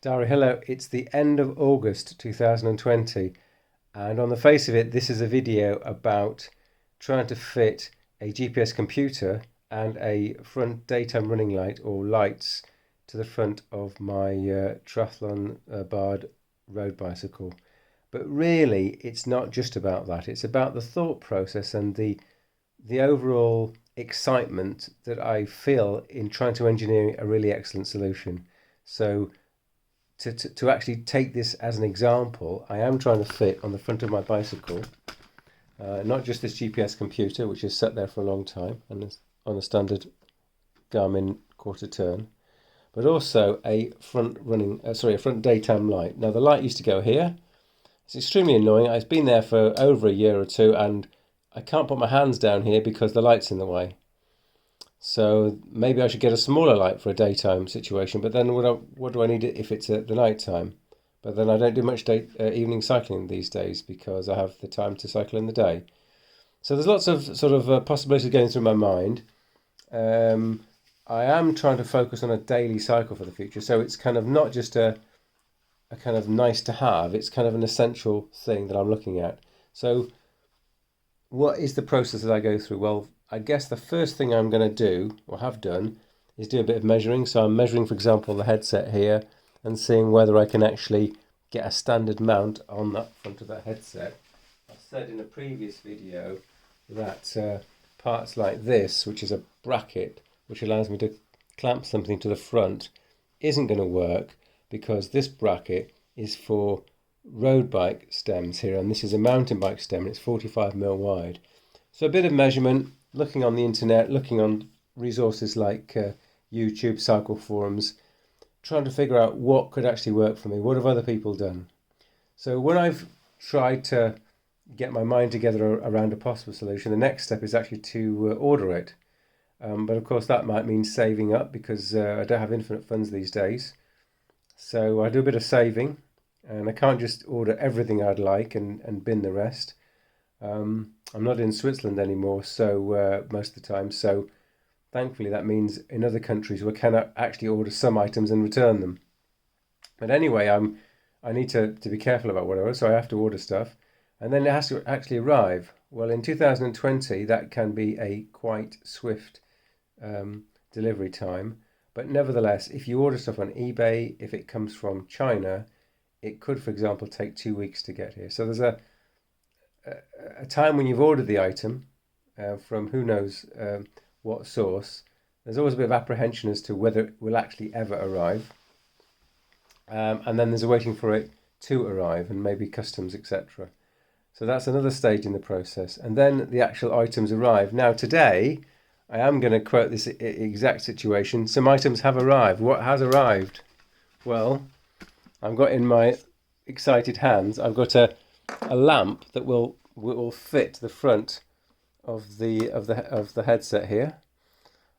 Dari, hello. It's the end of August 2020, and on the face of it, this is a video about trying to fit a GPS computer and a front daytime running light or lights to the front of my Triathlon Bard road bicycle. But really, it's not just about that. It's about the thought process and the overall excitement that I feel in trying to engineer a really excellent solution. So to actually take this as an example, I am trying to fit on the front of my bicycle, not just this GPS computer, which is sat there for a long time and is on a standard Garmin quarter turn, but also a a front daytime light. Now the light used to go here. It's extremely annoying. It's been there for over a year or two, and I can't put my hands down here because the light's in the way. So maybe I should get a smaller light for a daytime situation, but then what do I need it if it's at the night time? But then I don't do much evening cycling these days because I have the time to cycle in the day. So there's lots of possibilities going through my mind. I am trying to focus on a daily cycle for the future, so it's kind of not just a kind of nice to have, it's kind of an essential thing that I'm looking at. So what is the process that I go through? Well, I guess the first thing I'm going to do, or have done, is do a bit of measuring. So I'm measuring, for example, the headset here and seeing whether I can actually get a standard mount on that front of that headset. I said in a previous video that parts like this, which is a bracket, which allows me to clamp something to the front, isn't going to work because this bracket is for road bike stems here, and this is a mountain bike stem, and it's 45mm wide. So a bit of measurement, looking on the internet, looking on resources like YouTube, cycle forums, trying to figure out what could actually work for me. What have other people done? So when I've tried to get my mind together around a possible solution, the next step is actually to order it. But of course that might mean saving up because I don't have infinite funds these days. So I do a bit of saving, and I can't just order everything I'd like and bin the rest. I'm not in Switzerland anymore, so most of the time. So thankfully that means in other countries we cannot actually order some items and return them. But anyway, I need to be careful about what I order, so I have to order stuff, and then it has to actually arrive. Well, in 2020 that can be a quite swift delivery time, but nevertheless, if you order stuff on eBay, if it comes from China, it could, for example, take 2 weeks to get here. So there's a time when you've ordered the item from who knows what source. There's always a bit of apprehension as to whether it will actually ever arrive, and then there's a waiting for it to arrive and maybe customs, etc. So that's another stage in the process, and then the actual items arrive. Now today I am going to quote this exact situation. Some items have arrived. What has arrived? Well, I've got in my excited hands, I've got a lamp that will fit the front of the headset here.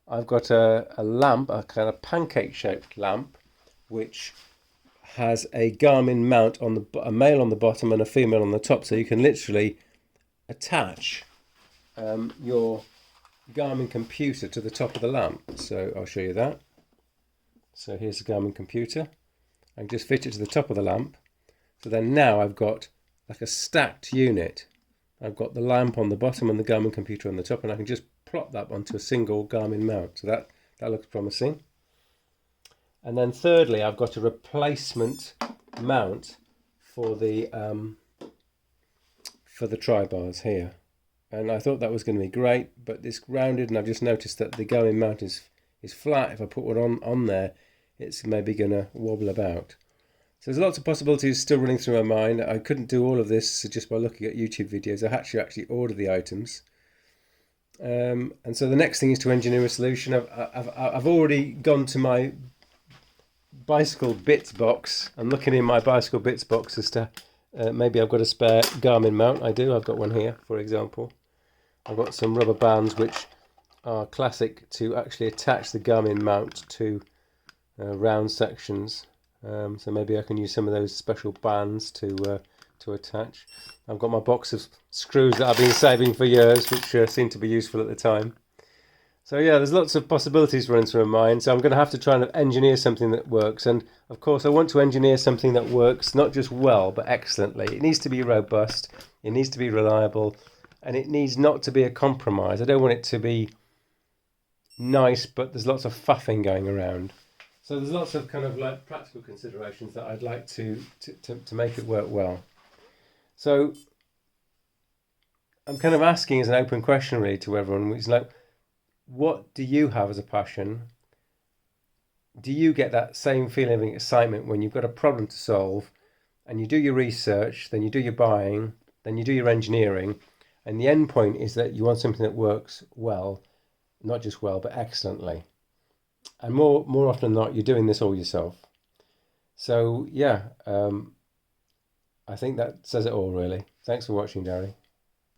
I've got a lamp, a kind of pancake shaped lamp, which has a Garmin mount on a male on the bottom and a female on the top, so you can literally attach your Garmin computer to the top of the lamp. So I'll show you that. So here's the Garmin computer. I can just fit it to the top of the lamp. So then now I've got like a stacked unit. I've got the lamp on the bottom and the Garmin computer on the top, and I can just plop that onto a single Garmin mount. So that looks promising. And then thirdly, I've got a replacement mount for the tri-bars here. And I thought that was going to be great, but it's rounded, and I've just noticed that the Garmin mount is flat. If I put one on there, it's maybe going to wobble about. So there's lots of possibilities still running through my mind. I couldn't do all of this just by looking at YouTube videos. I had to actually order the items. And so the next thing is to engineer a solution. I've already gone to my bicycle bits box. I'm looking in my bicycle bits box as to maybe I've got a spare Garmin mount. I do. I've got one here, for example. I've got some rubber bands which are classic to actually attach the Garmin mount to round sections. So maybe I can use some of those special bands to attach. I've got my box of screws that I've been saving for years, which seem to be useful at the time. So yeah, there's lots of possibilities running through my mind. So I'm going to have to try and engineer something that works. And of course, I want to engineer something that works not just well, but excellently. It needs to be robust. It needs to be reliable, and it needs not to be a compromise. I don't want it to be nice, but there's lots of faffing going around. So there's lots of kind of like practical considerations that I'd like to make it work well. So I'm kind of asking as an open question really to everyone, which is like, what do you have as a passion? Do you get that same feeling of excitement when you've got a problem to solve and you do your research, then you do your buying, then you do your engineering, and the end point is that you want something that works well, not just well, but excellently. And more often than not, you're doing this all yourself. So yeah, I think that says it all really. Thanks for watching, Gary.